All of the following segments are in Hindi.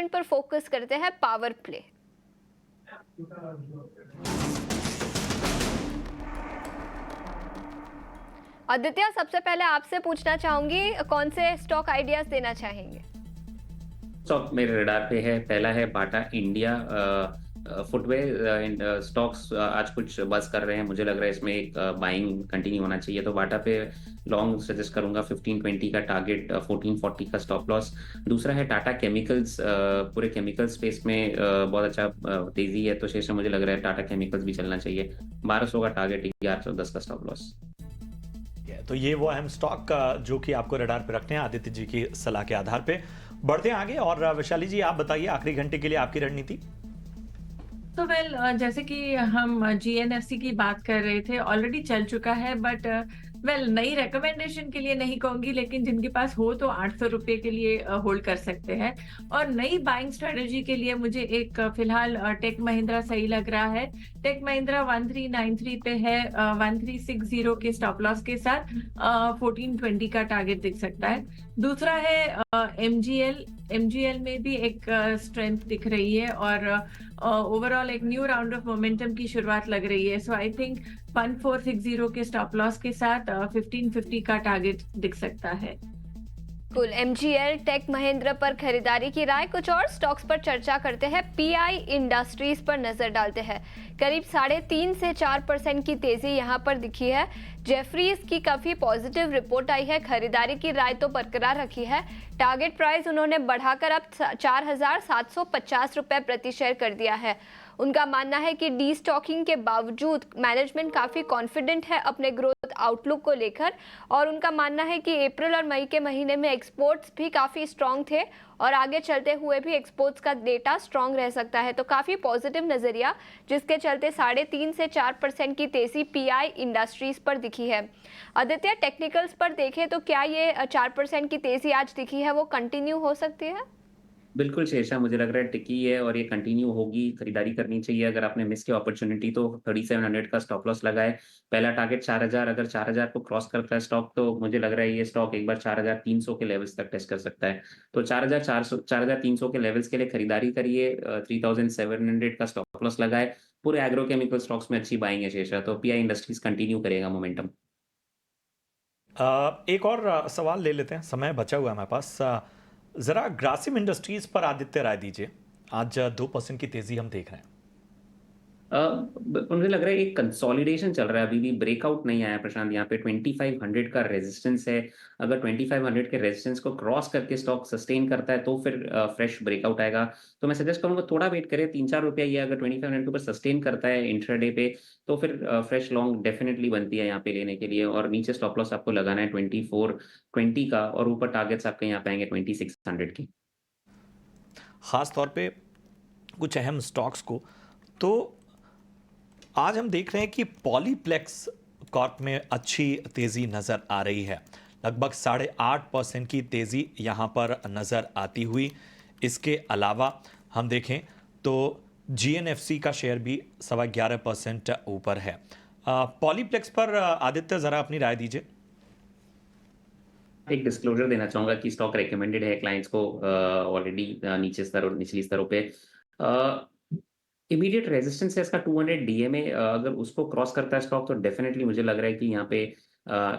सेगमेंट पर फोकस करते हैं, पावर प्ले। आदित्य, सबसे पहले आपसे पूछना चाहूंगी, कौन से स्टॉक आइडियाज देना चाहेंगे? स्टॉक मेरे रडार पे है। पहला है बाटा इंडिया फुटवेयर स्टॉक्स आज कुछ बस कर रहे हैं, मुझे लग रहा है इसमें एक बाइंग कंटिन्यू होना चाहिए, तो बाटा पे लॉन्ग सजेस्ट करूंगा। 1520 का टारगेट, 1440 का स्टॉप लॉस। दूसरा है टाटा केमिकल्स, पूरे केमिकल स्पेस में बहुत अच्छा तेजी है, तो शेष मुझे लग रहा है टाटा केमिकल्स भी चलना चाहिए। 1200 का टारगेट, 1110 का स्टॉप लॉस। तो ये वो अहम स्टॉक जो कि आपको रडार पे रखने हैं आदित्य जी की सलाह के आधार पे। बढ़ते हैं आगे, और वैशाली जी आप बताइए आखिरी घंटे के लिए आपकी रणनीति। तो जैसे कि हम जीएनएफसी की बात कर रहे थे, ऑलरेडी चल चुका है, बट नई रिकमेंडेशन के लिए नहीं कहूंगी, लेकिन जिनके पास हो तो 800 रुपए के लिए होल्ड कर सकते हैं। और नई बाइंग स्ट्रेटेजी के लिए मुझे एक फिलहाल टेक महिंद्रा सही लग रहा है। टेक महिंद्रा 1393 पे है, 1360 के स्टॉप लॉस के साथ 1420 का टारगेट दिख सकता है। दूसरा है एमजीएल। एमजीएल में भी एक स्ट्रेंथ दिख रही है, और ओवरऑल एक न्यू राउंड ऑफ मोमेंटम की शुरुआत लग रही है। सो आई थिंक 1460 के स्टॉप लॉस के साथ 1550 का टारगेट दिख सकता है। कुल एमजीएल, टेक महिंद्रा पर खरीदारी की राय। कुछ और स्टॉक्स पर चर्चा करते हैं। पीआई इंडस्ट्रीज पर नजर डालते हैं। करीब 3.5 से 4% की तेजी यहां पर दिखी है। जेफरीज की काफी पॉजिटिव रिपोर्ट आई है, खरीदारी की राय तो बरकरार रखी है। टारगेट प्राइस उन्होंने बढ़ाकर अब 4,750 रुपए प्रति शेयर कर दिया है। उनका मानना है कि डी स्टॉकिंग के बावजूद मैनेजमेंट काफी कॉन्फिडेंट है अपने ग्रोथ आउटलुक को लेकर, और उनका मानना है कि अप्रैल और मई के महीने में एक्सपोर्ट्स भी काफी स्ट्रांग थे और आगे चलते हुए भी एक्सपोर्ट्स का डेटा स्ट्रांग रह सकता है। तो काफी पॉजिटिव नजरिया, जिसके चलते 3.5 से 4% की तेजी पीआई इंडस्ट्रीज पर दिखी है। आदित्य, टेक्निकल्स पर देखें तो क्या ये 4% की तेजी आज दिखी है वो कंटिन्यू हो सकती है? बिल्कुल शेषा, मुझे लग रहा है टिकी है और ये कंटिन्यू होगी। खरीदारी करनी चाहिए। अगर आपने मिस की अपॉर्चुनिटी तो 3700 का स्टॉप लॉस लगाए। पहला टारगेट 4000, अगर 4000 को क्रॉस करता है स्टॉक तो मुझे लग रहा है ये स्टॉक एक बार 4300 के लेवल्स तक टेस्ट कर सकता है। तो 4400 4300 के लेवल्स के लिए खरीदारी करिए। 3700 का स्टॉप लॉस लगाए। पूरे एग्रोकेमिकल स्टॉक्स में अच्छी बाइंग है शेषा, तो पीआई इंडस्ट्रीज कंटिन्यू करेगा मोमेंटम। एक और सवाल ले लेते हैं, समय बचा हुआ है हमारे पास। जरा ग्रासिम इंडस्ट्रीज पर आदित्य राय दीजिए। आज 2% की तेजी हम देख रहे हैं। मुझे लग रहा है एक कंसोलिडेशन चल रहा है, अभी भी ब्रेकआउट नहीं आया प्रशांत। यहाँ पे 2500 का रेजिस्टेंस है। अगर 2500 के रेजिस्टेंस को क्रॉस करके स्टॉक सस्टेन करता है तो फिर फ्रेश ब्रेकआउट आएगा। तो मैं सजेस्ट करूंगा थोड़ा वेट करें, 3-4 रुपया ये अगर 2500 के ऊपर सस्टेन करता है इंट्राडे पे तो फिर फ्रेश लॉन्ग डेफिनेटली बनती है यहाँ पे लेने के लिए। और नीचे स्टॉप लॉस आपको लगाना है 2420 का, और ऊपर टारगेट्स आपके यहाँ पे आएंगे 2600 की। खास तौर पे कुछ अहम स्टॉक्स को तो आज हम देख रहे हैं कि पॉलीप्लेक्स कॉर्प में अच्छी तेजी नजर आ रही है। लगभग 8.5% की तेजी यहां पर नजर आती हुई। इसके अलावा हम देखें तो जीएनएफसी का शेयर भी 11.25% ऊपर है। पॉलीप्लेक्स पर आदित्य जरा अपनी राय दीजिए। एक डिस्क्लोजर देना चाहूंगा कि स्टॉक रेकमेंडेड है क्लाइंट्स को ऑलरेडी नीचे स्तर और निचली स्तरों पे। इमीडिएट रेजिस्टेंस है इसका 200 डीएमए, अगर उसको क्रॉस करता है स्टॉक तो डेफिनेटली मुझे लग रहा है कि यहाँ पे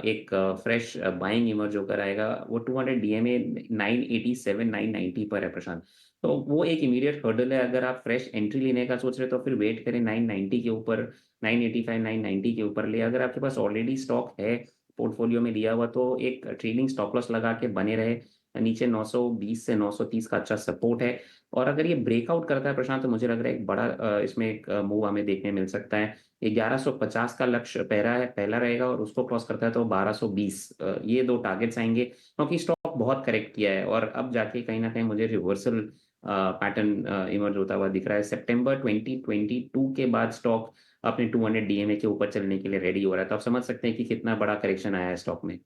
एक फ्रेश बाइंग इमर्ज होकर आएगा। वो 200 डीएमए 987 990 पर है प्रशांत, तो वो एक इमीडिएट हर्डल है। अगर आप फ्रेश एंट्री लेने का सोच रहे हो तो फिर वेट करें 990 के ऊपर, 985 990 के ऊपर ले। अगर आपके पास ऑलरेडी स्टॉक है पोर्टफोलियो में दिया हुआ तो एक ट्रेलिंग स्टॉप लॉस लगा के बने रहे। नीचे 920 से 930 का अच्छा सपोर्ट है। और अगर ये ब्रेकआउट करता है प्रशांत तो मुझे लग रहा है एक बड़ा इसमें एक मूव हमें देखने मिल सकता है। ये 1150 का लक्ष्य पहला रहेगा, और उसको क्रॉस करता है तो 1220, ये दो टारगेट्स आएंगे, क्योंकि स्टॉक बहुत करेक्ट किया है और अब जाके कहीं ना कहीं मुझे रिवर्सल पैटर्न इमर्ज होता हुआ दिख रहा है। सितंबर 2022 के बाद स्टॉक अपने 200 डीएमए के ऊपर चलने के लिए रेडी हो रहा है, तो आप समझ सकते हैं कि कितना बड़ा करेक्शन आया है स्टॉक में।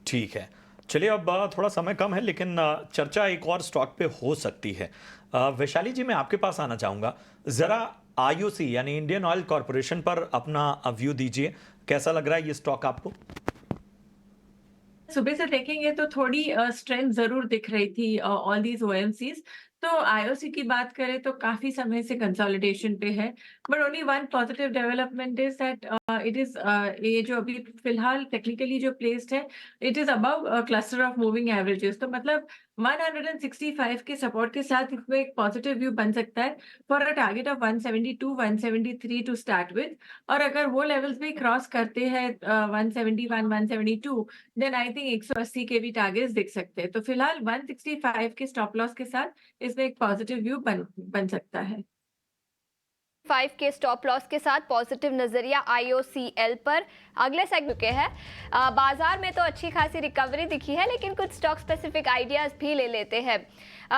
ठीक है, चलिए अब थोड़ा समय कम है लेकिन चर्चा एक और स्टॉक पे हो सकती है। वैशाली जी, मैं आपके पास आना चाहूंगा। जरा आईओसी यानी इंडियन ऑयल कॉरपोरेशन पर अपना व्यू दीजिए। कैसा लग रहा है ये स्टॉक आपको? सुबह से देखेंगे तो थोड़ी स्ट्रेंथ ज़रूर दिख रही थी ऑल दीज़ ओएमसीज़। तो आईओसी की बात करें तो काफ़ी समय से कंसोलिडेशन पे है। But only one positive development is that it is ये जो अभी फिलहाल टेक्निकली जो प्लेस्ड है, it is above cluster of moving averages. तो मतलब 165 के सपोर्ट के साथ इसमें एक पॉजिटिव व्यू बन सकता है for a target of 172, 173 to start with. और अगर वो लेवल्स भी क्रॉस करते हैं 171, 172, देन आई थिंक 180 के भी टारगेट्स दिख सकते हैं। तो फिलहाल 165 के स्टॉप लॉस के साथ इसमें एक पॉजिटिव व्यू बन सकता है। 5 के स्टॉप लॉस के साथ पॉजिटिव नजरिया आईओसीएल पर। अगले सेगमेंट के है बाजार में तो अच्छी खासी रिकवरी दिखी है, लेकिन कुछ स्टॉक स्पेसिफिक आइडियाज भी ले लेते हैं।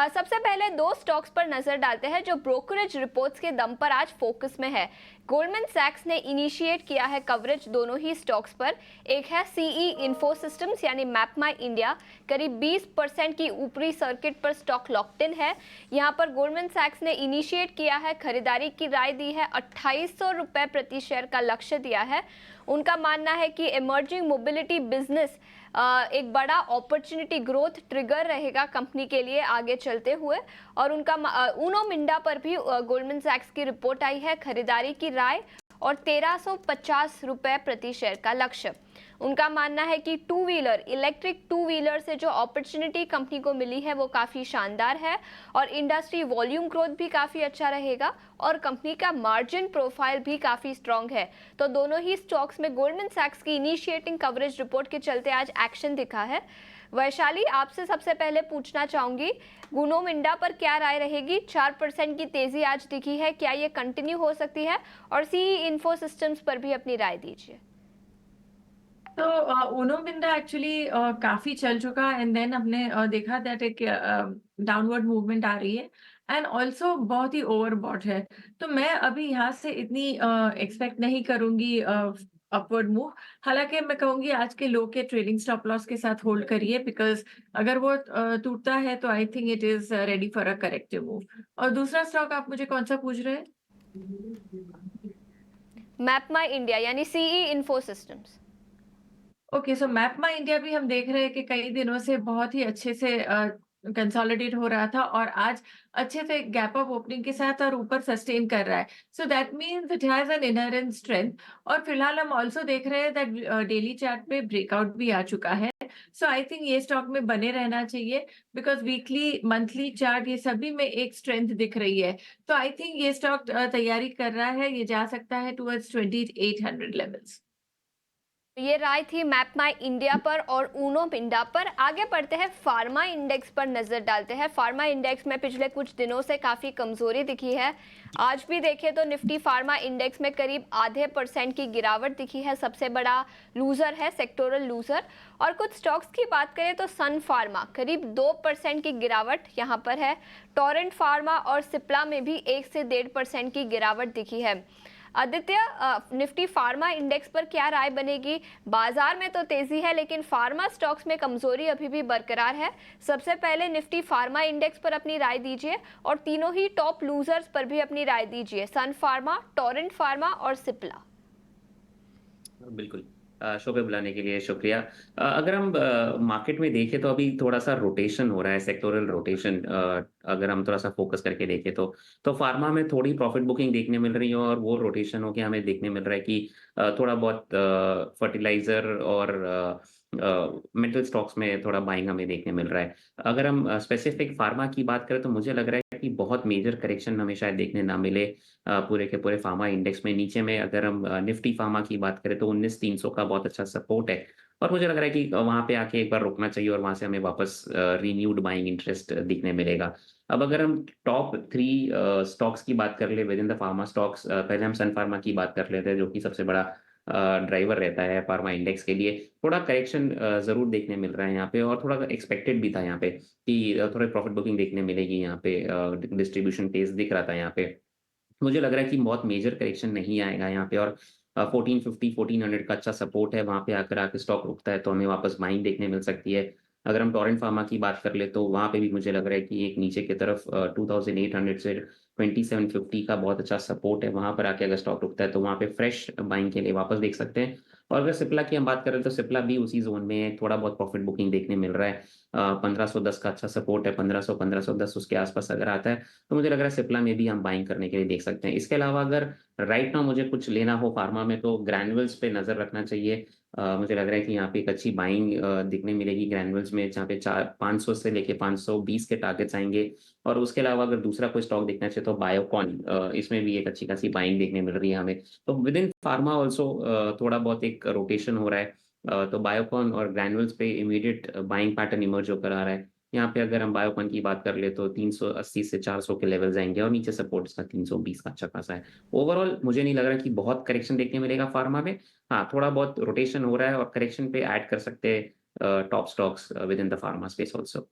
सबसे पहले दो स्टॉक्स पर नजर डालते हैं जो ब्रोकरेज रिपोर्ट्स के दम पर आज फोकस में है। गोल्डमैन सैक्स ने इनिशिएट किया है कवरेज दोनों ही स्टॉक्स पर। एक है सीई इन्फो सिस्टम्स यानी मैप माई इंडिया, करीब 20% की ऊपरी सर्किट पर स्टॉक लॉक्ड इन है। यहाँ पर गोल्डमैन सैक्स ने इनिशिएट किया है खरीदारी की राय दी है, 2800 रुपए प्रति शेयर का लक्ष्य दिया है। उनका मानना है कि इमर्जिंग मोबिलिटी बिजनेस एक बड़ा अपॉर्चुनिटी ग्रोथ ट्रिगर रहेगा कंपनी के लिए आगे चलते हुए। और उनका ऊनो मिंडा पर भी गोल्डमैन सैक्स की रिपोर्ट आई है, खरीदारी की राय और 1350 रुपए प्रति शेयर का लक्ष्य। उनका मानना है कि two wheeler, electric two wheeler से जो अपॉर्चुनिटी कंपनी को मिली है वो काफ़ी शानदार है और इंडस्ट्री वॉल्यूम ग्रोथ भी काफ़ी अच्छा रहेगा और कंपनी का मार्जिन प्रोफाइल भी काफ़ी स्ट्रांग है। तो दोनों ही स्टॉक्स में गोल्डमैन सैक्स की इनिशिएटिंग कवरेज रिपोर्ट के चलते आज एक्शन दिखा है। वैशाली, आपसे सबसे पहले पूछना चाहूंगी, गुनो मिंडा पर क्या राय रहेगी? 4% की तेजी आज दिखी है, क्या ये कंटिन्यू हो सकती है? और सीई इन्फो सिस्टम्स पर भी अपनी राय दीजिए। तो उनो मिंडा एक्चुअली काफी चल चुका एंड देन हमने देखा दैट एक डाउनवर्ड मूवमेंट आ रही है एंड ऑल्सो बहुत ही ओवरबॉट है। तो मैं अभी यहाँ से इतनी एक्सपेक्ट नहीं करूंगी अपवर्ड मूव। हालांकि मैं कहूंगी आज के लो के ट्रेलिंग स्टॉप लॉस के साथ होल्ड करिए, बिकॉज अगर वो टूटता है तो I think it is ready for a corrective move. और दूसरा स्टॉक आप मुझे कौन सा पूछ रहे हैं? मैप माई इंडिया यानी CE info systems. Okay, so map my India भी हम देख रहे हैं कि कई दिनों से बहुत ही अच्छे से कंसोलिडेट हो रहा था और आज अच्छे से गैप अप ओपनिंग के साथ और ऊपर सस्टेन कर रहा है। So that means it has an inherent strength. और फिलहाल हम ऑल्सो देख रहे हैं दैट डेली चार्ट पे ब्रेकआउट भी आ चुका है। सो आई थिंक ये स्टॉक में बने रहना चाहिए, बिकॉज वीकली, मंथली चार्ट ये सभी में एक स्ट्रेंथ दिख रही है। तो आई थिंक ये स्टॉक तैयारी कर रहा है, ये जा सकता है टुवर्ड्स 2800 लेवल्स। ये राय थी मैप माई इंडिया पर और ऊनो मिंडा पर। आगे बढ़ते हैं, फार्मा इंडेक्स पर नजर डालते हैं। फार्मा इंडेक्स में पिछले कुछ दिनों से काफी कमजोरी दिखी है। आज भी देखें तो निफ्टी फार्मा इंडेक्स में करीब ½ % की गिरावट दिखी है। सबसे बड़ा लूजर है सेक्टोरल लूजर। और कुछ स्टॉक्स की बात करें तो सन फार्मा करीब 2% की गिरावट यहाँ पर है। टोरेंट फार्मा और सिप्ला में भी 1 से 1.5% की गिरावट दिखी है। आदित्य, निफ्टी फार्मा इंडेक्स पर क्या राय बनेगी? बाजार में तो तेजी है लेकिन फार्मा स्टॉक्स में कमजोरी अभी भी बरकरार है। सबसे पहले निफ्टी फार्मा इंडेक्स पर अपनी राय दीजिए और तीनों ही टॉप लूजर्स पर भी अपनी राय दीजिए, सन फार्मा, टोरेंट फार्मा और सिप्ला। बिल्कुल। शो पे बुलाने के लिए शुक्रिया। अगर हम मार्केट में देखें तो अभी थोड़ा-सा रोटेशन हो रहा है, सेक्टोरल रोटेशन। अगर हम थोड़ा-सा फ़ोकस करके देखें तो फ़ार्मा में थोड़ी प्रॉफ़िट बुकिंग देखने मिल रही है और वो रोटेशन होके हमें देखने मिल रहा है कि थोड़ा बहुत फर्टिलाइज़र और मेटल स्टॉक्स में थोड़ा बाइंग हमें देखने मिल रहा है। अगर हम स्पेसिफ़िक फ़ार्मा की बात करें तो मुझे लग रहा है कि बहुत मेजर करेक्शन हमें शायद देखने ना मिले पूरे के पूरे फार्मा इंडेक्स में। नीचे में अगर हम निफ्टी फार्मा की बात करें तो 19,300 का बहुत अच्छा सपोर्ट है और मुझे लग रहा है कि वहाँ पे आके एक बार रुकना चाहिए और वहाँ से हमें वापस रिन्यूड बाइंग इंटरेस्ट दिखने मिलेगा। अब अगर हम टॉप 3 स्टॉक्स की बात कर ले with in the pharma stocks, पहले हम सन फार्मा की बात कर लेते हैं जो कि सबसे बड़ा ड्राइवर रहता है फार्मा इंडेक्स के लिए। थोड़ा करेक्शन ज़रूर देखने मिल रहा है यहाँ पे और थोड़ा एक्सपेक्टेड भी था यहाँ पे कि थोड़ी प्रॉफिट बुकिंग देखने मिलेगी यहाँ पे। डिस्ट्रीब्यूशन पेस दिख रहा था यहाँ पे। मुझे लग रहा है कि बहुत मेजर करेक्शन नहीं आएगा यहाँ पे और 1450 1400 का अच्छा सपोर्ट है। वहाँ पे आकर आके स्टॉक रुकता है तो हमें वापस बाइंग देखने मिल सकती है। अगर हम टोरेंट फार्मा की बात कर ले तो वहाँ पे भी मुझे लग रहा है कि एक नीचे की तरफ 2800 से 2750 का बहुत अच्छा सपोर्ट है। वहाँ पर आके अगर स्टॉक रुकता है तो वहाँ पे फ्रेश बाइंग के लिए वापस देख सकते हैं। और अगर सिप्ला की हम बात करें तो सिप्ला भी उसी ज़ोन में है, थोड़ा बहुत प्रॉफिट बुकिंग देखने मिल रहा है। 1510 का अच्छा सपोर्ट है, 1500-1510 उसके आस-पास अगर आता है, तो मुझे लग रहा है सिप्ला में भी हम बाइंग करने के लिए देख सकते हैं। इसके अलावा अगर राइट नाउ मुझे कुछ लेना हो फार्मा में तो ग्रैन्युल्स पे नज़र रखना चाहिए। मुझे लग रहा है कि यहाँ पे एक अच्छी बाइंग दिखने मिलेगी ग्रैन्युल्स में, जहाँ पे 4 500 से लेके 520 के टारगेट्स आएँगे। और उसके अलावा अगर दूसरा कोई स्टॉक देखना चाहिए तो बायोकॉन, इसमें भी एक अच्छी खासी बाइंग देखने मिल रही है हमें। तो विद इन फार्मा ऑल्सो थोड़ा बहुत एक रोटेशन हो रहा है। तो बायोकॉन और ग्रैन्युल्स पे इमीडिएट बाइंग पैटर्न इमर्ज होकर आ रहा है। यहाँ पे अगर हम बायोकॉन की बात कर ले तो 380 से 400 के लेवल्स आएँगे और नीचे सपोर्ट इसका 320 का अच्छा खासा है। ओवरऑल मुझे नहीं लग रहा कि बहुत करेक्शन देखने मिलेगा फार्मा में। हाँ, थोड़ा बहुत रोटेशन हो रहा है और करेक्शन पे ऐड कर सकते हैं top stocks with in the pharma space also.